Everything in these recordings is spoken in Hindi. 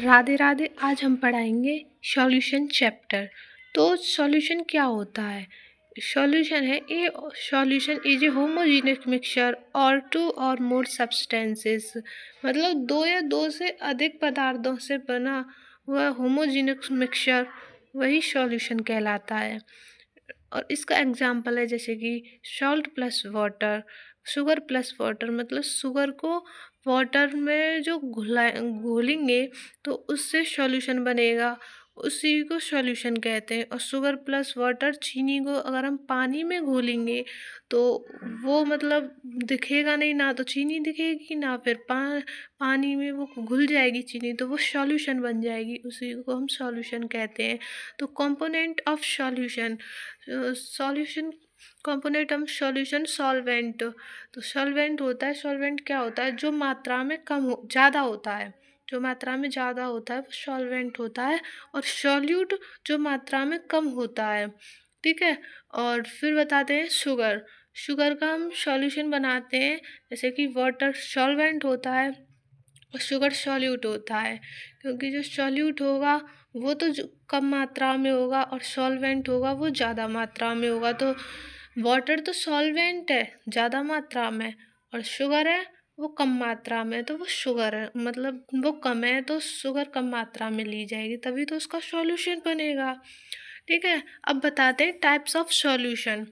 राधे राधे। आज हम पढ़ाएंगे सॉल्यूशन चैप्टर। तो सॉल्यूशन क्या होता है? सॉल्यूशन है ए solution is a homogeneous mixture और टू और मोर सब्सटेंसेस, मतलब दो या दो से अधिक पदार्थों से बना हुआ होमोजेनियस मिक्सचर वही सॉल्यूशन कहलाता है। और इसका एग्जाम्पल है जैसे कि salt plus water, sugar plus water, मतलब शुगर को वाटर में जो घोलेंगे तो उससे सॉल्यूशन बनेगा, उसी को सॉल्यूशन कहते हैं। और शुगर प्लस वाटर, चीनी को अगर हम पानी में घोलेंगे तो वो मतलब दिखेगा नहीं, ना तो चीनी दिखेगी ना फिर पानी में वो घुल जाएगी चीनी, तो वो सॉल्यूशन बन जाएगी, उसी को हम सॉल्यूशन कहते हैं। तो component of solution, solution component of solution solvent. तो सॉल्वेंट होता है, सॉल्वेंट क्या होता है? जो मात्रा में ज़्यादा होता है, जो मात्रा में ज़्यादा होता है वो सॉल्वेंट होता है। और सॉल्यूट जो मात्रा में कम होता है, ठीक है। और फिर बताते हैं शुगर। शुगर का हम सॉल्यूशन बनाते हैं जैसे कि वाटर सॉल्वेंट होता है और शुगर सॉल्यूट होता है, क्योंकि जो सॉल्यूट होगा वो तो कम मात्रा में होगा और सॉल्वेंट होगा वो ज़्यादा मात्रा में होगा। तो वाटर तो सॉल्वेंट है ज़्यादा मात्रा में, और शुगर है वो कम मात्रा में, तो वो शुगर है, मतलब वो कम है तो शुगर कम मात्रा में ली जाएगी, तभी तो उसका सॉल्यूशन बनेगा, ठीक है। अब बताते हैं टाइप्स ऑफ सॉल्यूशन,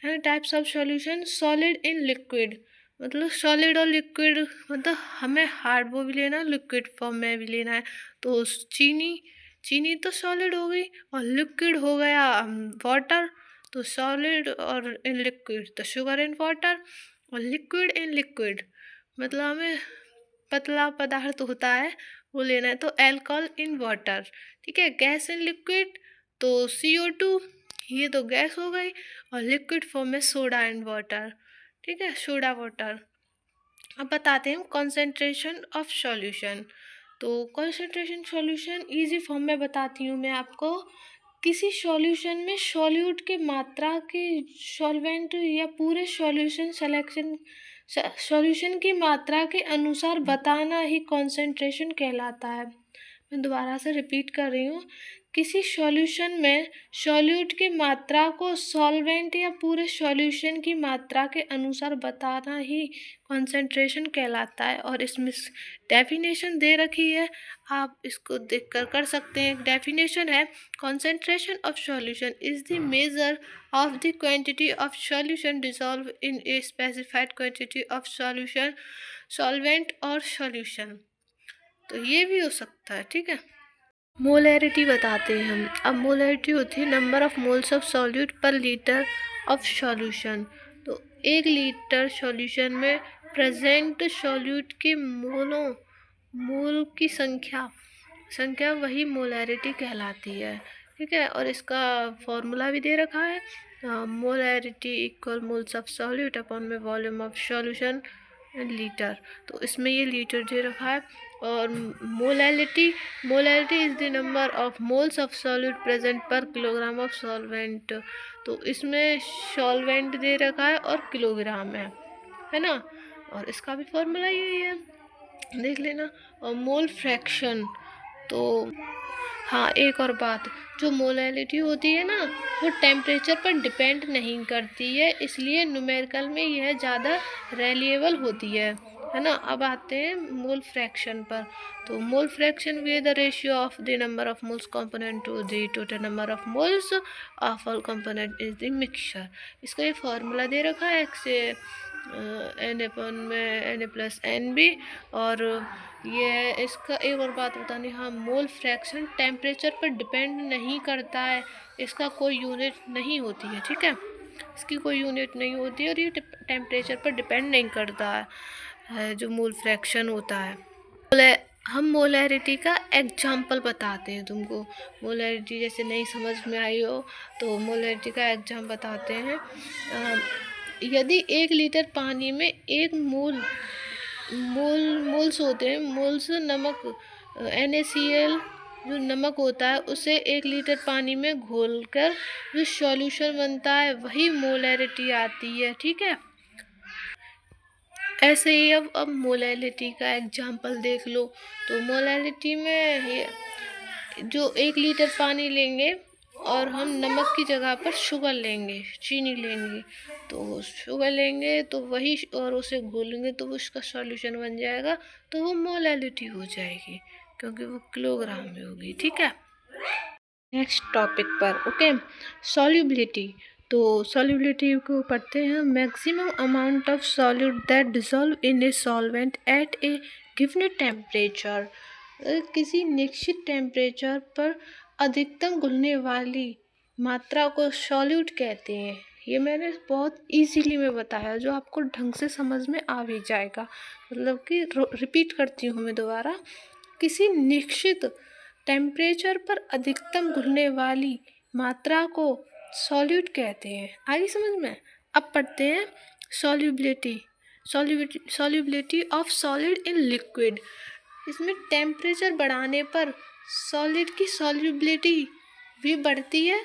है types of solution. Solid in liquid, मतलब सॉलिड और लिक्विड, मतलब हमें हार्ड वो भी लेना है, लिक्विड फॉर्म में भी लेना है। तो चीनी, चीनी तो सॉलिड हो गई, और लिक्विड हो गया वाटर, तो सॉलिड और इन लिक्विड, तो शुगर इन वाटर। और लिक्विड इन लिक्विड, मतलब हमें पतला पदार्थ होता है वो लेना है, तो एल्कोहल इन वाटर, ठीक है। गैस इन लिक्विड, तो CO2, ये तो गैस हो गई। और लिक्विड फॉर्म में सोडा एंड वाटर, ठीक है, सोडा वाटर। अब बताते हैं कॉन्सेंट्रेशन ऑफ सॉल्यूशन। तो कॉन्सेंट्रेशन सॉल्यूशन इजी फॉर्म में बताती हूँ मैं आपको। किसी सॉल्यूशन में सॉल्यूट की मात्रा के सॉल्वेंट या पूरे सॉल्यूशन सिलेक्शन सॉल्यूशन की मात्रा के अनुसार बताना ही कॉन्सेंट्रेशन कहलाता है। मैं दोबारा से रिपीट कर रही हूँ। किसी सॉल्यूशन में सॉल्यूट की मात्रा को सॉल्वेंट या पूरे सॉल्यूशन की मात्रा के अनुसार बताना ही कॉन्सेंट्रेशन कहलाता है। और इसमें डेफिनेशन दे रखी है, आप इसको देखकर कर सकते हैं। डेफिनेशन है, concentration of solution is the measure of the quantity of solution dissolved in a specified quantity of solution, solvent और solution। तो ये भी हो सकता है, ठीक है। मोलैरिटी बताते हैं हम। अब मोलैरिटी होती है number of moles of solute पर लीटर ऑफ सॉल्यूशन। तो 1 लीटर सॉल्यूशन में प्रेजेंट सॉल्यूट के मोल की संख्या वही मोलैरिटी कहलाती है, ठीक है। और इसका फॉर्मूला भी दे रखा है, molarity equal moles of solute upon में वॉल्यूम ऑफ सॉल्यूशन लीटर। तो इसमें ये लीटर दे रखा है। और molarity is the number of moles of solute present पर किलोग्राम ऑफ सॉल्वेंट। तो इसमें सॉल्वेंट दे रखा है और किलोग्राम है ना। और इसका भी फॉर्मूला यही है, देख लेना। और मोल फ्रैक्शन, तो हाँ एक और बात, जो मोलैरिटी होती है ना वो टेम्परेचर पर डिपेंड नहीं करती है, इसलिए न्यूमेरिकल में यह ज़्यादा रिलायबल होती है ना। अब आते हैं मोल फ्रैक्शन पर। तो mole fraction way the ratio of the number of moles component to the total number of moles of all component is the mixture. इसका ये फार्मूला दे रखा है, एक्स Na+NB। और ये इसका एक और बात बतानी, हाँ मोल फ्रैक्शन टेम्परेचर पर डिपेंड नहीं करता है, इसका कोई यूनिट नहीं होती है, ठीक है। इसकी कोई यूनिट नहीं होती है और ये टेम्परेचर पर डिपेंड नहीं करता है जो मोल फ्रैक्शन होता है। हम मोलैरिटी का एग्जाम्पल बताते हैं तुमको। मोलैरिटी जैसे नहीं समझ में आई हो तो मोलैरिटी का एग्जाम्पल बताते हैं। यदि 1 लीटर पानी में 1 मोल्स होते हैं, मोल्स नमक NaCl जो नमक होता है उसे 1 लीटर पानी में घोलकर जो सॉल्यूशन बनता है वही मोलैरिटी आती है, ठीक है। ऐसे ही अब मोलैलिटी का एग्जाम्पल देख लो। तो मोलैलिटी में ये जो 1 लीटर पानी लेंगे और हम नमक की जगह पर शुगर लेंगे, चीनी लेंगे, तो शुगर लेंगे तो वही और उसे घोलेंगे तो उसका सॉल्यूशन बन जाएगा, तो वो मोलैलिटी हो जाएगी क्योंकि वो किलोग्राम में होगी। ठीक है, नेक्स्ट टॉपिक पर ओके, सॉल्युबिलिटी। तो सॉल्युबिलिटी को पढ़ते हैं, maximum amount of solute that dissolve in a solvent eight A given temperature. किसी निश्चित टेम्परेचर पर अधिकतम घुलने वाली मात्रा को सॉल्यूट कहते हैं। ये मैंने बहुत इजीली में बताया जो आपको ढंग से समझ में आ भी जाएगा। मतलब कि रिपीट करती हूँ मैं दोबारा, किसी निश्चित टेम्परेचर पर अधिकतम घुलने वाली मात्रा को सॉल्यूट कहते हैं। आगे समझ में। अब पढ़ते हैं solubility. Solubility of solid in liquid. इसमें टेम्परेचर बढ़ाने पर सॉलिड की सॉल्युबिलिटी भी बढ़ती है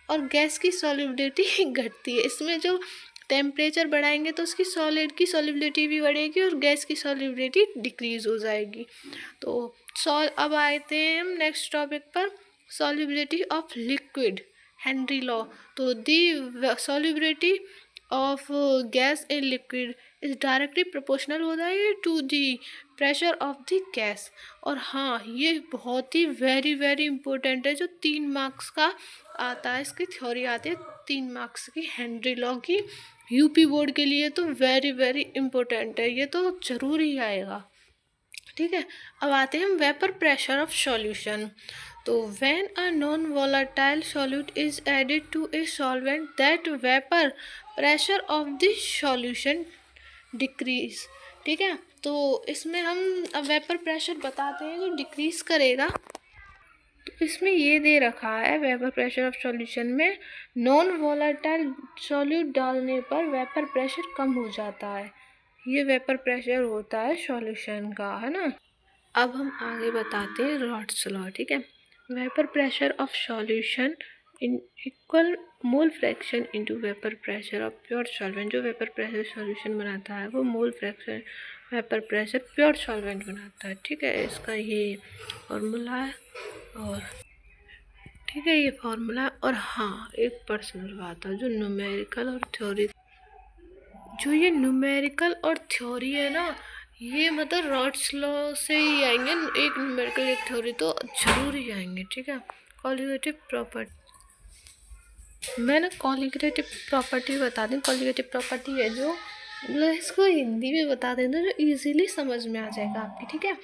और गैस की सॉल्युबिलिटी घटती है। इसमें जो टेम्परेचर बढ़ाएंगे तो उसकी सॉलिड की सॉल्युबिलिटी भी बढ़ेगी और गैस की सॉल्युबिलिटी डिक्रीज हो जाएगी। तो अब आते हैं हम नेक्स्ट टॉपिक पर, solubility of liquid, Henry law. तो the solubility of gas in liquid is directly proportional होता है to the pressure of the gas. और हाँ, ये बहुत ही वेरी वेरी इंपॉर्टेंट है, जो 3 मार्क्स का आता है, इसकी थ्योरी आती है 3 मार्क्स की, हेनरी लॉ की। यूपी बोर्ड के लिए तो वेरी वेरी इंपॉर्टेंट है, ये तो जरूर ही आएगा। ठीक है, अब आते हैं हम वेपर प्रेशर ऑफ सॉल्यूशन। तो when a non volatile solute is added to a solvent that vapour pressure of the solution decrease. ठीक है, तो इसमें हम अब वेपर प्रेशर बताते हैं जो डिक्रीज करेगा। तो इसमें ये दे रखा है, वेपर प्रेशर ऑफ सॉल्यूशन में नॉन वोलेटाइल सॉल्यूट डालने पर वेपर प्रेशर कम हो जाता है। ये वेपर प्रेशर होता है सॉल्यूशन का, है ना। अब हम आगे बताते हैं रॉड्स लॉ। ठीक है, vapour pressure of solution in equal mole fraction into vapour pressure of pure solvent. जो वेपर प्रेशर सॉल्यूशन बनाता है वो mole fraction vapour pressure pure solvent बनाता है। ठीक है, इसका ये फॉर्मूला है। और ठीक है, ये फॉर्मूला है। और हाँ, एक पर्सनल बात है, जो न्यूमेरिकल और थ्योरी, जो ये न्यूमेरिकल और थ्योरी है ना, ये मतलब रॉड्स लॉ से ही आएंगे। एक न्यूमेरिकल एक थ्योरी तो जरूर ही आएंगे। ठीक है, कॉलिगेटिव प्रॉपर्टी, मैंने कॉलिगेटिव प्रॉपर्टी बता दें। कॉलिगेटिव प्रॉपर्टी है जो, मतलब इसको हिंदी में बता दें तो जो इजीली समझ में आ जाएगा आपकी। ठीक है,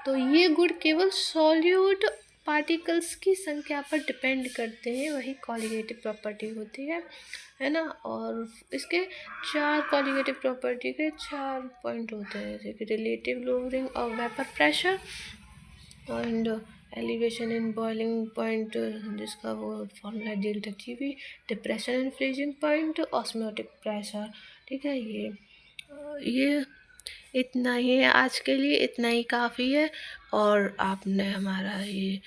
तो ये गुण केवल सॉल्यूट पार्टिकल्स की संख्या पर डिपेंड करते हैं, वही कॉलिगेटिव प्रॉपर्टी होती है ना। और इसके 4 कॉलिगेटिव प्रॉपर्टी के 4 पॉइंट होते हैं, जैसे कि relative lowering of vapour pressure and elevation in boiling point, जिसका वो formula delta T V, depression in freezing point, osmotic pressure. ठीक है, ये इतना ही है आज के लिए, इतना ही काफ़ी है। और आपने हमारा ये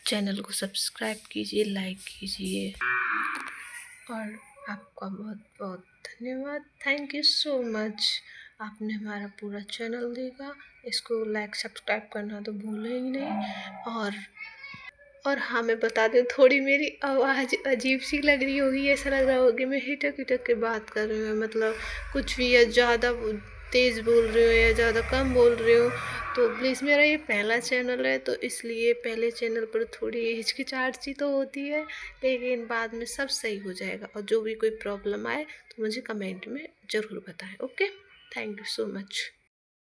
चैनल को सब्सक्राइब कीजिए, लाइक कीजिए, और आपका बहुत बहुत धन्यवाद। थैंक यू सो मच, आपने हमारा पूरा चैनल देखा। इसको लाइक सब्सक्राइब करना तो भूलें ही नहीं। और हाँ, मैं बता दूँ, थोड़ी मेरी आवाज़ अजीब सी लग रही होगी, ऐसा लग रहा होगा मैं हिटक हिटक के बात कर रही हूँ, मतलब कुछ भी, या ज़्यादा तेज़ बोल रही हूँ या ज़्यादा कम बोल रही हूँ। तो प्लीज़, मेरा ये पहला चैनल है तो इसलिए पहले चैनल पर थोड़ी हिचकिचाहट सी तो होती है, लेकिन बाद में सब सही हो जाएगा। और जो भी कोई प्रॉब्लम आए तो मुझे कमेंट में ज़रूर बताएं। Okay, thank you so much.